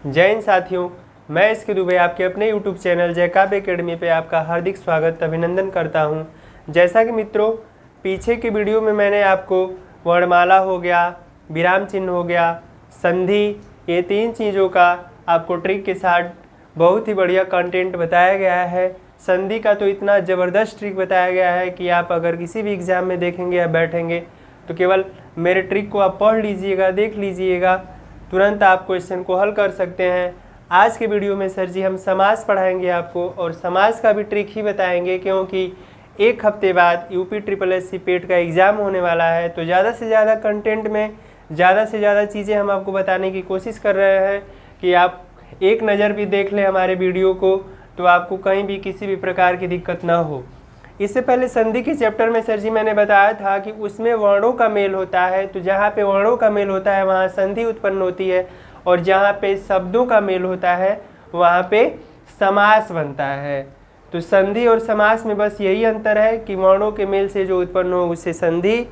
जय हिंद साथियों, मैं इसके दुबे आपके अपने YouTube चैनल जय काव्य एकेडमी पे आपका हार्दिक स्वागत अभिनंदन करता हूं। जैसा कि मित्रों, पीछे के वीडियो में मैंने आपको वर्णमाला हो गया, विराम चिन्ह हो गया, संधि, ये तीन चीज़ों का आपको ट्रिक के साथ बहुत ही बढ़िया कंटेंट बताया गया है। संधि का तो इतना ज़बरदस्त ट्रिक बताया गया है कि आप अगर किसी भी एग्ज़ाम में देखेंगे या बैठेंगे तो केवल मेरे ट्रिक को आप पढ़ लीजिएगा, देख लीजिएगा, तुरंत आप क्वेश्चन को हल कर सकते हैं। आज के वीडियो में सर जी हम समास पढ़ाएंगे आपको, और समास का भी ट्रिक ही बताएंगे, क्योंकि एक हफ्ते बाद यूपी ट्रिपल एस सी पेट का एग्ज़ाम होने वाला है। तो ज़्यादा से ज़्यादा कंटेंट में ज़्यादा से ज़्यादा चीज़ें हम आपको बताने की कोशिश कर रहे हैं कि आप एक नज़र भी देख लें हमारे वीडियो को, तो आपको कहीं भी किसी भी प्रकार की दिक्कत ना हो। इससे पहले संधि के चैप्टर में सर जी मैंने बताया था कि उसमें वर्णों का मेल होता है, तो जहाँ पे वर्णों का मेल होता है वहाँ संधि उत्पन्न होती है, और जहाँ पे शब्दों का मेल होता है वहाँ पे समास बनता है। तो संधि और समास में बस यही अंतर है कि वर्णों के मेल से जो उत्पन्न हो उसे संधि,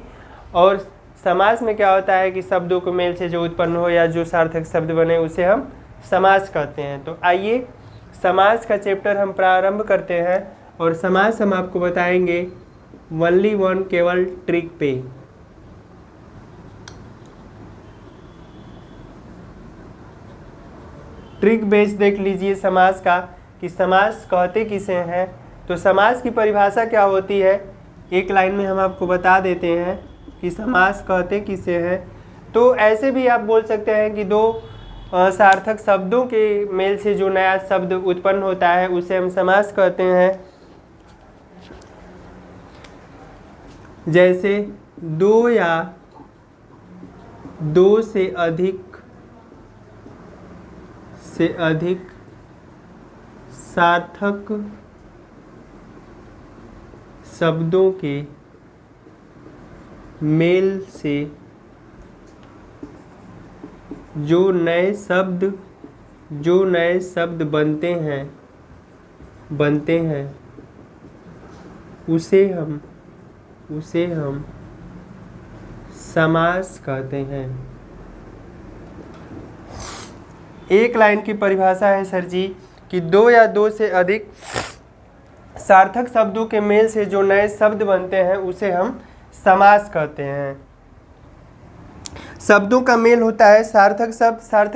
और समास में क्या होता है कि शब्दों के मेल से जो उत्पन्न हो या जो सार्थक शब्द बने उसे हम समास कहते हैं। तो आइए समास का चैप्टर हम प्रारंभ करते हैं, और समास हम आपको बताएंगे ओनली वन केवल ट्रिक पे। ट्रिक बेस देख लीजिए समास का कि समास कहते किसे हैं। तो समास की परिभाषा क्या होती है, एक लाइन में हम आपको बता देते हैं कि समास कहते किसे हैं। तो ऐसे भी आप बोल सकते हैं कि दो सार्थक शब्दों के मेल से जो नया शब्द उत्पन्न होता है उसे हम समास कहते हैं। जैसे दो या दो से अधिक सार्थक शब्दों के मेल से जो नए शब्द बनते हैं उसे हम समास कहते हैं। एक लाइन की परिभाषा है सर जी कि दो या दो से अधिक सार्थक शब्दों के मेल से जो नए शब्द बनते हैं उसे हम समास कहते हैं। शब्दों का मेल होता है सार्थक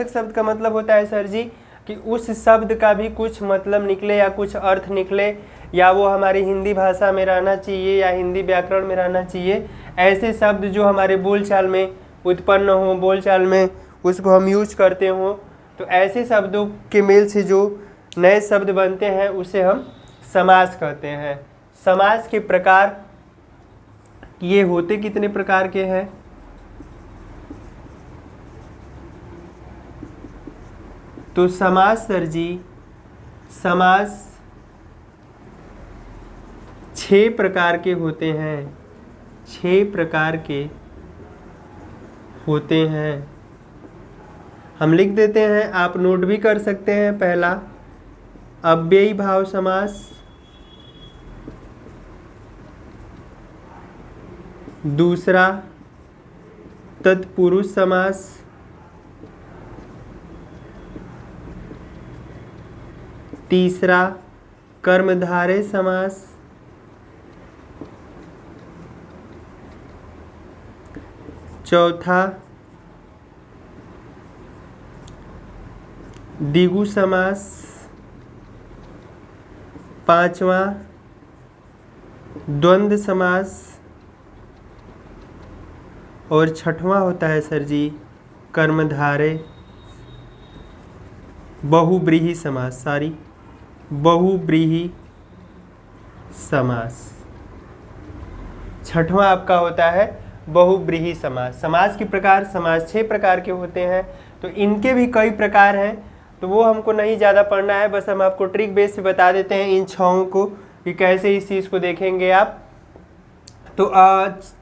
शब्द का मतलब होता है सर जी कि उस शब्द का भी कुछ मतलब निकले या कुछ अर्थ निकले, या वो हमारी हिंदी भाषा में रहना चाहिए या हिंदी व्याकरण में रहना चाहिए। ऐसे शब्द जो हमारे बोलचाल में उत्पन्न हो, बोलचाल में उसको हम यूज करते हो, तो ऐसे शब्दों के मेल से जो नए शब्द बनते हैं उसे हम समास कहते हैं। समास के प्रकार ये होते कितने प्रकार के हैं? तो समास सर जी, समास 6 प्रकार के होते हैं। 6 प्रकार के होते हैं, हम लिख देते हैं, आप नोट भी कर सकते हैं। पहला अव्ययी भाव समास, दूसरा तत्पुरुष समास, तीसरा कर्मधारय समास, चौथा द्विगु समास, पांचवा द्वंद्व समास, और छठवां होता है सर जी कर्मधारय बहुव्रीहि समास, बहुव्रीहि समास। छठवां आपका होता है बहुव्रीहि समास। समास के प्रकार, समास 6 प्रकार के होते हैं, तो इनके भी कई प्रकार हैं, तो वो हमको नहीं ज़्यादा पढ़ना है, बस हम आपको ट्रिक बेस से बता देते हैं इन 6 को कि कैसे इस चीज़ को देखेंगे आप। तो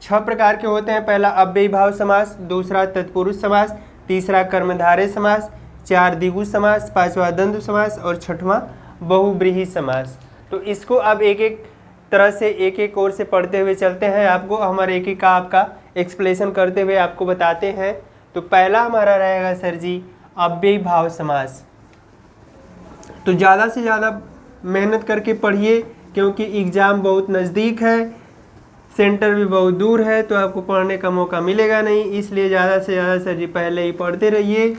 6 प्रकार के होते हैं। पहला अव्ययी भाव समास, दूसरा तत्पुरुष समास, तीसरा कर्मधारय समास, 4 द्विगु समास, 5वां द्वंद्व समास, और 6वां बहुव्रीहि समास। तो इसको अब एक एक तरह से एक एक ओर से पढ़ते हुए चलते हैं। आपको हमारे एक एक का आपका एक्सप्लेनेशन करते हुए आपको बताते हैं। तो पहला हमारा रहेगा सर जी अव्ययीभाव समास। तो ज़्यादा से ज़्यादा मेहनत करके पढ़िए, क्योंकि एग्ज़ाम बहुत नज़दीक है, सेंटर भी बहुत दूर है, तो आपको पढ़ने का मौका मिलेगा नहीं। इसलिए ज़्यादा से ज़्यादा सर जी पहले ही पढ़ते रहिए,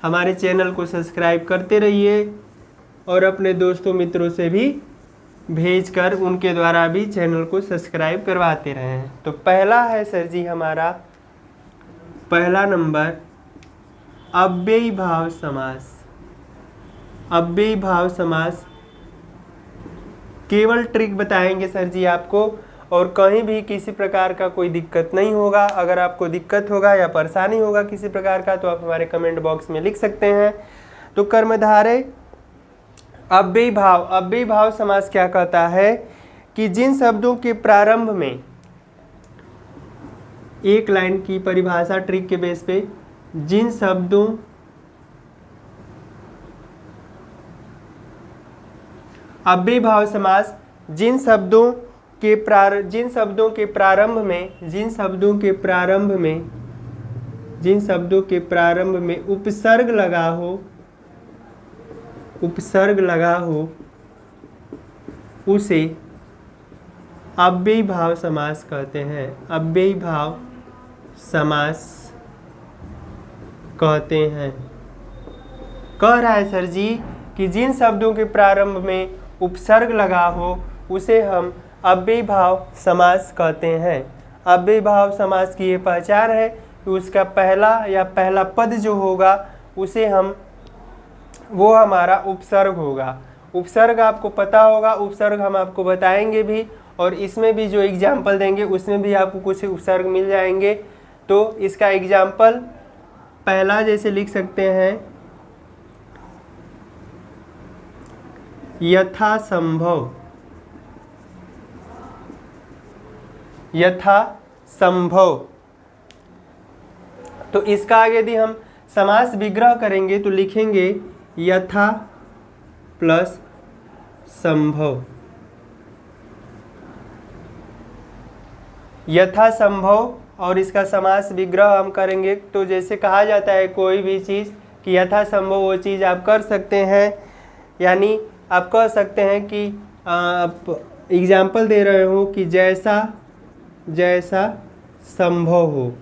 हमारे चैनल को सब्सक्राइब करते रहिए और अपने दोस्तों मित्रों से भी भेजकर उनके द्वारा भी चैनल को सब्सक्राइब करवाते रहें। तो पहला है सर जी हमारा पहला नंबर अव्ययीभाव समास। अव्ययीभाव समास केवल ट्रिक बताएंगे सर जी आपको, और कहीं भी किसी प्रकार का कोई दिक्कत नहीं होगा। अगर आपको दिक्कत होगा या परेशानी होगा किसी प्रकार का तो आप हमारे कमेंट बॉक्स में लिख सकते हैं। तो कर्मधारय अव्ययीभाव, अव्ययीभाव समास क्या कहता है कि जिन शब्दों के प्रारंभ में, एक लाइन की परिभाषा ट्रिक के बेस पे, जिन शब्दों अव्ययीभाव समास जिन शब्दों के प्रारंभ में उपसर्ग लगा हो उसे अव्ययीभाव समास कहते हैं। अव्ययीभाव समास कहते हैं। कह रहा है सर जी कि जिन शब्दों के प्रारंभ में उपसर्ग लगा हो उसे हम अव्ययीभाव समास कहते हैं। अव्ययीभाव समास की ये पहचान है कि उसका पहला पद जो होगा उसे वो हमारा उपसर्ग होगा। उपसर्ग आपको पता होगा, उपसर्ग हम आपको बताएंगे भी, और इसमें भी जो एग्जाम्पल देंगे उसमें भी आपको कुछ उपसर्ग मिल जाएंगे। तो इसका एग्जाम्पल पहला जैसे लिख सकते हैं, यथासंभव। यथासंभव, तो इसका आगे यदि हम समास विग्रह करेंगे तो लिखेंगे यथा प्लस संभव। यथासंभव, और इसका समास विग्रह हम करेंगे तो जैसे कहा जाता है कोई भी चीज़ कि यथासंभव वो चीज़ आप कर सकते हैं, यानी आप कह सकते हैं कि आप एग्जाम्पल दे रहे हो कि जैसा संभव हो।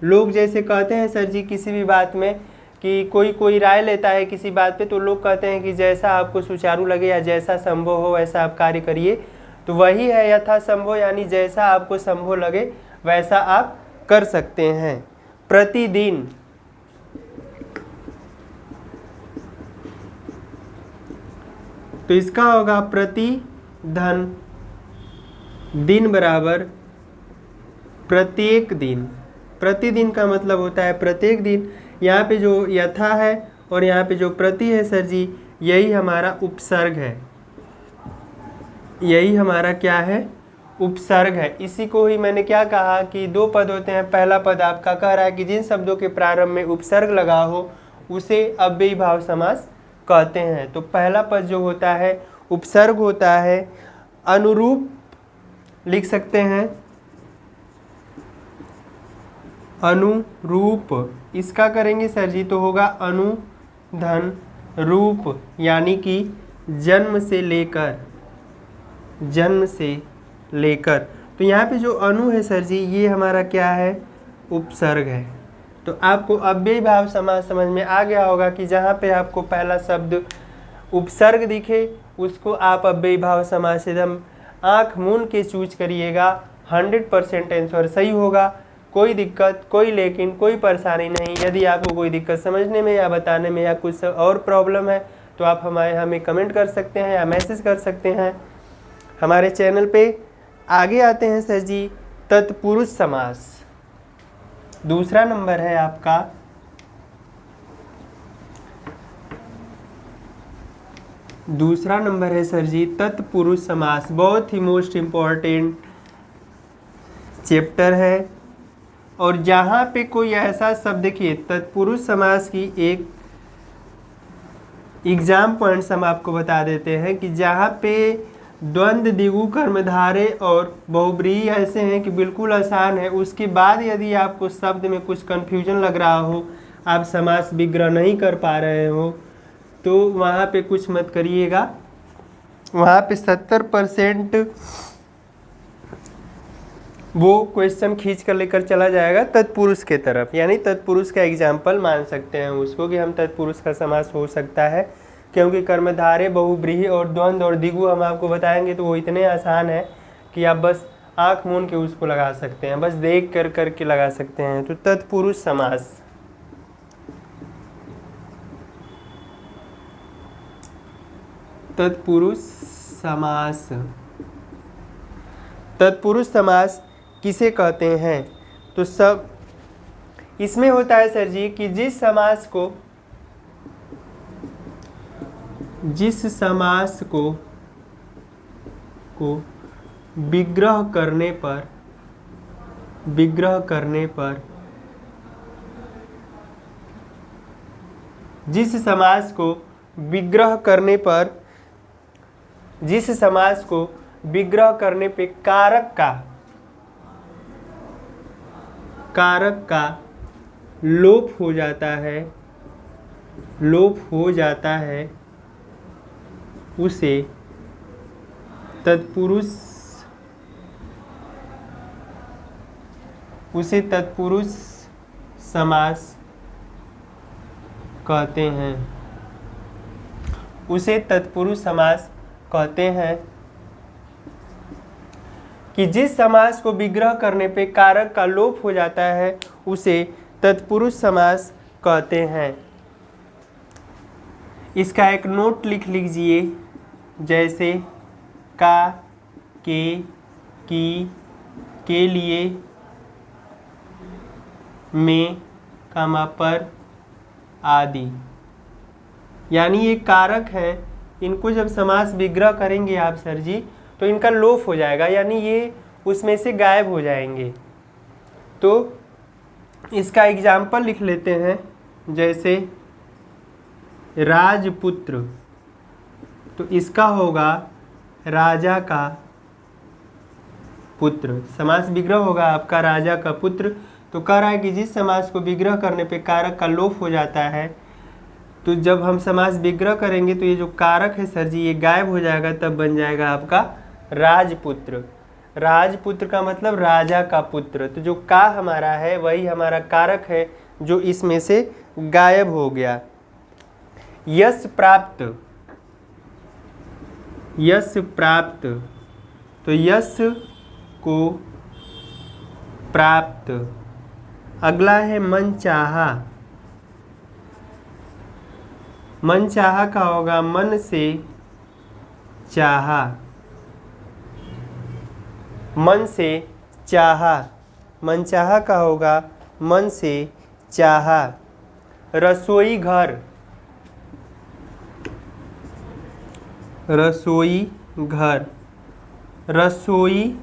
लोग जैसे कहते हैं सर जी किसी भी बात में कि कोई राय लेता है किसी बात पे, तो लोग कहते हैं कि जैसा आपको सुचारू लगे या जैसा संभव हो वैसा आप कार्य करिए। तो वही है यथासंभव, यानी जैसा आपको संभव लगे वैसा आप कर सकते हैं। प्रतिदिन, तो इसका होगा प्रतिधन, दिन बराबर प्रत्येक दिन। प्रतिदिन का मतलब होता है प्रत्येक दिन। यहाँ पे जो यथा है और यहाँ पे जो प्रति है सर जी, यही हमारा उपसर्ग है। यही हमारा क्या है? उपसर्ग है। इसी को ही मैंने क्या कहा कि दो पद होते हैं। पहला पद आपका कह रहा है कि जिन शब्दों के प्रारंभ में उपसर्ग लगा हो उसे अव्ययीभाव समास कहते हैं। तो पहला पद जो होता है उपसर्ग होता है। अनुरूप लिख सकते हैं, अनुरूप। इसका करेंगे सर जी तो होगा अनुधन रूप, यानी कि जन्म से लेकर। तो यहाँ पे जो अनु है सर जी, ये हमारा क्या है? उपसर्ग है। तो आपको अव्ययीभाव समास समझ में आ गया होगा कि जहाँ पे आपको पहला शब्द उपसर्ग दिखे उसको आप अव्ययीभाव समास एकदम आँख मूंद के चूज करिएगा। 100% आंसर सही होगा। कोई दिक्कत, कोई लेकिन, कोई परेशानी नहीं। यदि आपको कोई दिक्कत समझने में या बताने में या कुछ और प्रॉब्लम है तो आप हमें कमेंट कर सकते हैं या मैसेज कर सकते हैं हमारे चैनल पे। आगे आते हैं सर जी तत्पुरुष समास। दूसरा नंबर है आपका सर जी तत्पुरुष समास। बहुत ही मोस्ट इम्पॉर्टेंट चैप्टर है। और जहाँ पे कोई ऐसा शब्द, देखिए तत्पुरुष समास की एक एग्जाम पॉइंट्स हम आपको बता देते हैं कि जहाँ पे द्वंद्व, द्विगु, कर्मधारय और बहुब्रीहि ऐसे हैं कि बिल्कुल आसान है। उसके बाद यदि आपको शब्द में कुछ कन्फ्यूजन लग रहा हो, आप समास विग्रह नहीं कर पा रहे हो तो वहाँ पे कुछ मत करिएगा। वहाँ पे 70% वो क्वेश्चन खींच कर लेकर चला जाएगा तत्पुरुष के तरफ, यानी तत्पुरुष का एग्जाम्पल मान सकते हैं उसको कि हम तत्पुरुष का समास हो सकता है, क्योंकि कर्मधारय, बहुव्रीहि और द्वंद्व और द्विगु हम आपको बताएंगे तो वो इतने आसान है कि आप बस आँख मूंद के उसको लगा सकते हैं, बस देख कर करके लगा सकते हैं। तो तत्पुरुष समास, तत्पुरुष समास, तत्पुरुष समास किसे कहते हैं? तो सब इसमें होता है सर जी कि जिस समास को विग्रह करने पर जिस समास को विग्रह करने पे कारक का लोप हो जाता है, उसे तत्पुरुष समास कहते हैं। कि जिस समास को विग्रह करने पे कारक का लोप हो जाता है उसे तत्पुरुष समास कहते हैं। इसका एक नोट लिख लीजिए, जैसे का, के, की, के लिए, में, कामा, पर आदि, यानी ये कारक हैं, इनको जब समास विग्रह करेंगे आप सर जी तो इनका लोप हो जाएगा, यानी ये उसमें से गायब हो जाएंगे। तो इसका एग्जाम्पल लिख लेते हैं, जैसे राजपुत्र, तो इसका होगा राजा का पुत्र, समास विग्रह होगा आपका राजा का पुत्र। तो कह रहा है कि जिस समास को विग्रह करने पे कारक का लोप हो जाता है, तो जब हम समास विग्रह करेंगे तो ये जो कारक है सर जी ये गायब हो जाएगा, तब बन जाएगा आपका राजपुत्र। राजपुत्र का मतलब राजा का पुत्र, तो जो का हमारा है वही हमारा कारक है जो इसमें से गायब हो गया। यश प्राप्त, तो यश को प्राप्त। अगला है मन चाहा, मन चाहा का होगा मन से चाहा, मन से चाहा, मन चाहा का होगा मन से चाहा। रसोई घर, रसोई घर, रसोई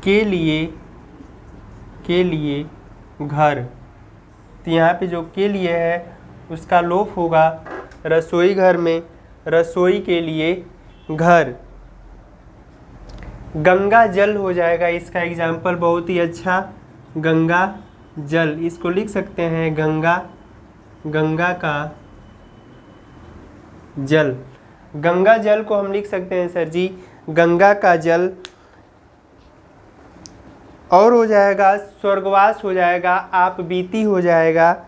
के लिए घर, तो यहाँ पे जो के लिए है उसका लोप होगा रसोई घर में, रसोई के लिए घर। गंगा जल हो जाएगा इसका एग्जाम्पल बहुत ही अच्छा, गंगा जल, इसको लिख सकते हैं गंगा, गंगा का जल। गंगा जल को हम लिख सकते हैं सर जी गंगा का जल। और हो जाएगा स्वर्गवास हो जाएगा, आप बीती हो जाएगा,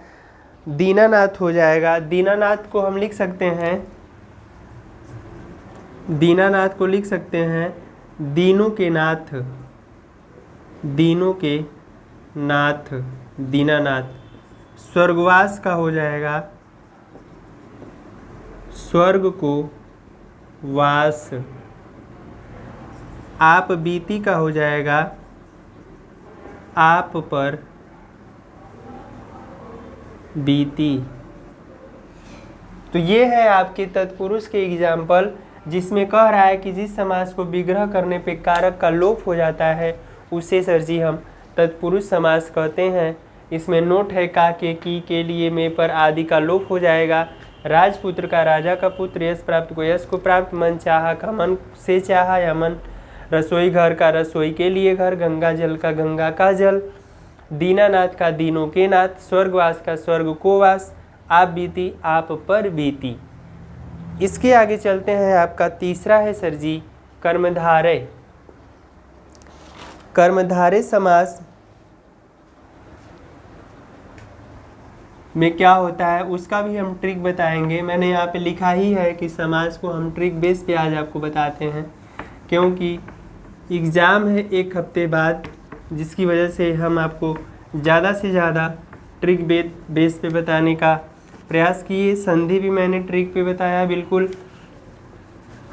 दीनानाथ हो जाएगा। दीनानाथ को हम लिख सकते हैं, दीनानाथ को लिख सकते हैं दीनों के नाथ, दीनों के नाथ, दीनानाथ। स्वर्गवास का हो जाएगा स्वर्ग को वास। आप बीती का हो जाएगा आप पर बीती। तो ये है आपके तत्पुरुष के एग्जाम्पल, जिसमें कह रहा है कि जिस समास को विग्रह करने पे कारक का लोप हो जाता है उसे सर जी हम तत्पुरुष समास कहते हैं। इसमें नोट है का, के लिए, में, पर आदि का लोप हो जाएगा। राजपुत्र का राजा का पुत्र, यश प्राप्त को यश को प्राप्त, मन चाहा का मन से चाहा या मन, रसोई घर का रसोई के लिए घर, गंगा जल का गंगा का जल, दीनानाथ का दीनों के नाथ, स्वर्गवास का स्वर्ग को वास, आप बीती आप पर बीती। इसके आगे चलते हैं, आपका तीसरा है सर जी कर्मधारय। कर्मधारय समास में क्या होता है उसका भी हम ट्रिक बताएंगे। मैंने यहाँ पे लिखा ही है कि समास को हम ट्रिक बेस पे आज आपको बताते हैं, क्योंकि एग्ज़ाम है एक हफ्ते बाद, जिसकी वजह से हम आपको ज़्यादा से ज़्यादा ट्रिक बेस पे बताने का प्रयास किए। संधि भी मैंने ट्रिक पे बताया बिल्कुल।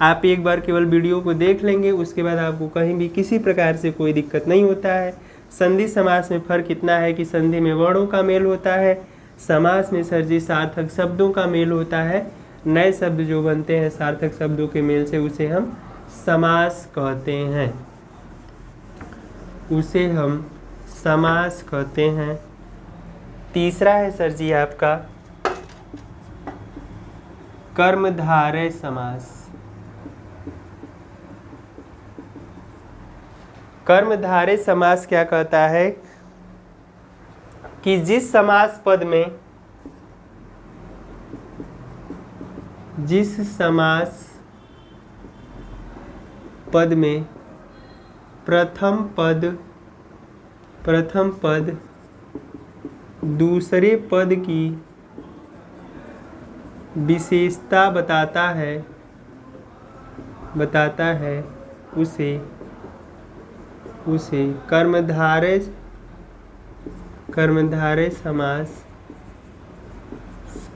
आप एक बार केवल वीडियो को देख लेंगे, उसके बाद आपको कहीं भी किसी प्रकार से कोई दिक्कत नहीं होता है। संधि समास में फ़र्क इतना है कि संधि में वर्णों का मेल होता है, समास में सर जी सार्थक शब्दों का मेल होता है। नए शब्द जो बनते हैं सार्थक शब्दों के मेल से, उसे हम समास कहते हैं, उसे हम समास कहते हैं। तीसरा है सर जी आपका कर्मधारय समास। कर्मधारय समास क्या कहता है कि जिस समास पद में प्रथम पद दूसरे पद की विशेषता बताता है उसे कर्मधारय समास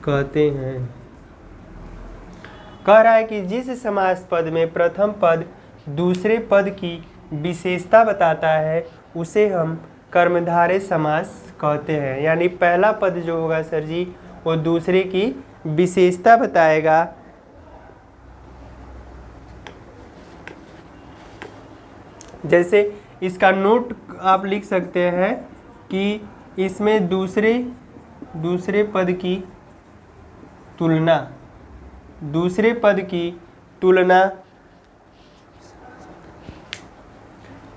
कहते हैं। कह रहा है कि जिस समास पद में प्रथम पद दूसरे पद की विशेषता बताता है उसे हम कर्मधारय समास कहते हैं। यानी पहला पद जो होगा सर जी वो दूसरे की विशेषता बताएगा। जैसे इसका नोट आप लिख सकते हैं कि इसमें दूसरे पद की तुलना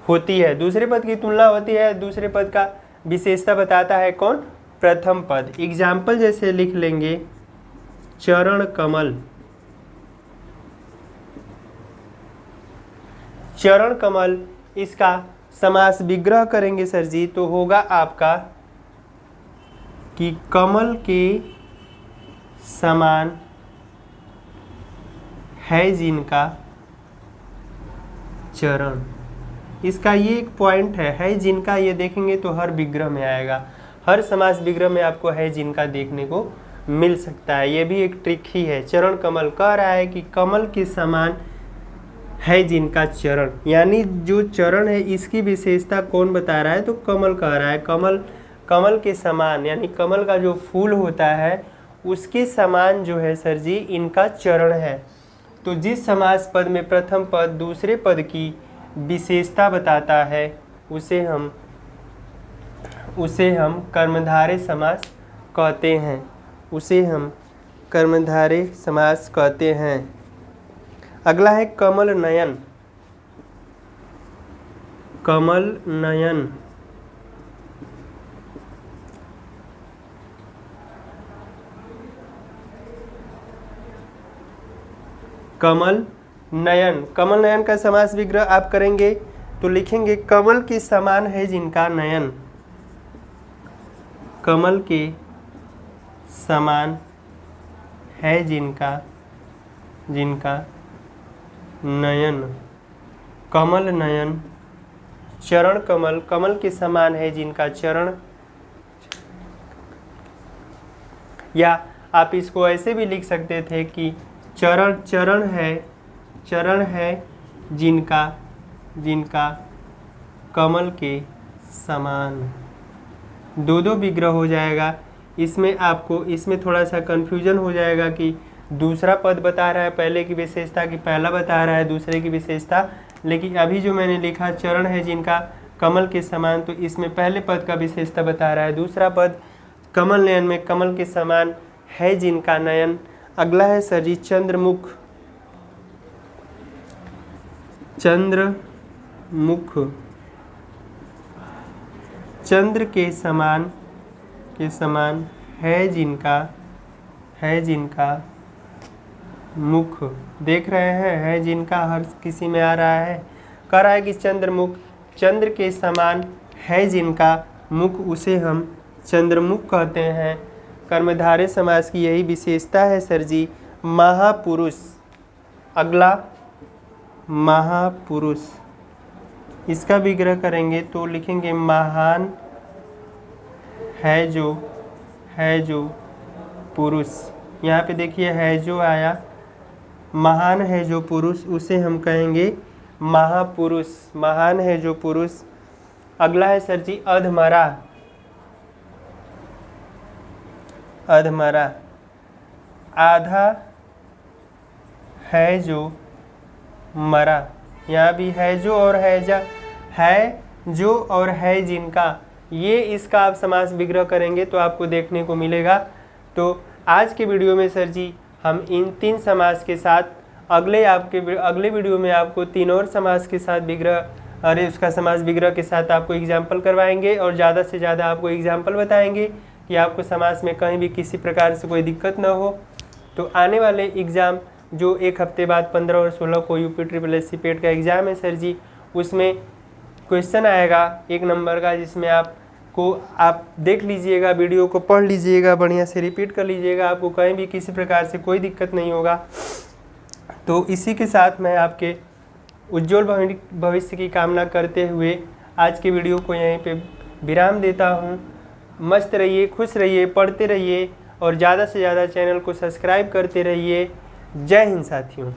होती है। दूसरे पद की तुलना होती है, दूसरे पद का विशेषता बताता है कौन? प्रथम पद। एग्जाम्पल जैसे लिख लेंगे चरण कमल। चरण कमल, इसका समास विग्रह करेंगे सर जी तो होगा आपका कि कमल के समान है जिनका चरण। इसका ये एक पॉइंट है जिनका, ये देखेंगे तो हर विग्रह में आएगा, हर समास विग्रह में आपको है जिनका देखने को मिल सकता है। ये भी एक ट्रिक ही है। चरण कमल कह रहा है कि कमल के समान है जिनका चरण, यानी जो चरण है इसकी विशेषता कौन बता रहा है? तो कमल कह रहा है। कमल के समान, यानी कमल का जो फूल होता है उसके समान जो है सर जी इनका चरण है। तो जिस समास पद में प्रथम पद दूसरे पद की विशेषता बताता है उसे हम कर्मधारय समास कहते हैं, उसे हम कर्मधारय समास कहते हैं। अगला है कमल नयन। कमल नयन, कमल नयन का समास विग्रह आप करेंगे तो लिखेंगे कमल के समान है जिनका नयन। कमल के समान है जिनका नयन। कमल नयन। चरण कमल, कमल के समान है जिनका चरण। या आप इसको ऐसे भी लिख सकते थे कि चरण है जिनका कमल के समान। दो विग्रह हो जाएगा। इसमें थोड़ा सा कन्फ्यूजन हो जाएगा कि दूसरा पद बता रहा है पहले की विशेषता की पहला बता रहा है दूसरे की विशेषता, लेकिन अभी जो मैंने लिखा चरण है जिनका कमल के समान, तो इसमें पहले पद का विशेषता बता रहा है, दूसरा पद कमल नयन में कमल के समान है जिनका नयन। अगला है सर जी चंद्रमुख। चंद्र के समान है जिनका मुख। देख रहे हैं, है जिनका हर किसी में आ रहा है, कह रहा है कि चंद्र के समान है जिनका मुख, उसे हम चंद्रमुख कहते हैं। कर्मधारय समास की यही विशेषता है सर जी। महापुरुष, अगला महापुरुष, इसका विग्रह करेंगे तो लिखेंगे महान है जो पुरुष। यहाँ पे देखिए है जो आया, महान है जो पुरुष, उसे हम कहेंगे महापुरुष। महान है जो पुरुष। अगला है सर जी अधमरा। आधा है जो मरा। यहाँ भी है जो और है जो और है जिनका, ये इसका आप समास विग्रह करेंगे तो आपको देखने को मिलेगा। तो आज के वीडियो में सर जी हम इन 3 समास के साथ अगले वीडियो में आपको 3 और समास के साथ उसका समास विग्रह के साथ आपको एग्जाम्पल करवाएंगे और ज़्यादा से ज़्यादा आपको एग्जाम्पल बताएंगे कि आपको समास में कहीं भी किसी प्रकार से कोई दिक्कत ना हो। तो आने वाले एग्ज़ाम जो एक हफ्ते बाद 15 और 16 को यूपी SSS पेट का एग्ज़ाम है सर जी, उसमें क्वेश्चन आएगा 1 नंबर का, जिसमें आप देख लीजिएगा, वीडियो को पढ़ लीजिएगा, बढ़िया से रिपीट कर लीजिएगा, आपको कहीं भी किसी प्रकार से कोई दिक्कत नहीं होगा। तो इसी के साथ मैं आपके उज्जवल भविष्य की कामना करते हुए आज के वीडियो को यहीं पे विराम देता हूँ। मस्त रहिए, खुश रहिए, पढ़ते रहिए और ज़्यादा से ज़्यादा चैनल को सब्सक्राइब करते रहिए। जय हिंद साथियों।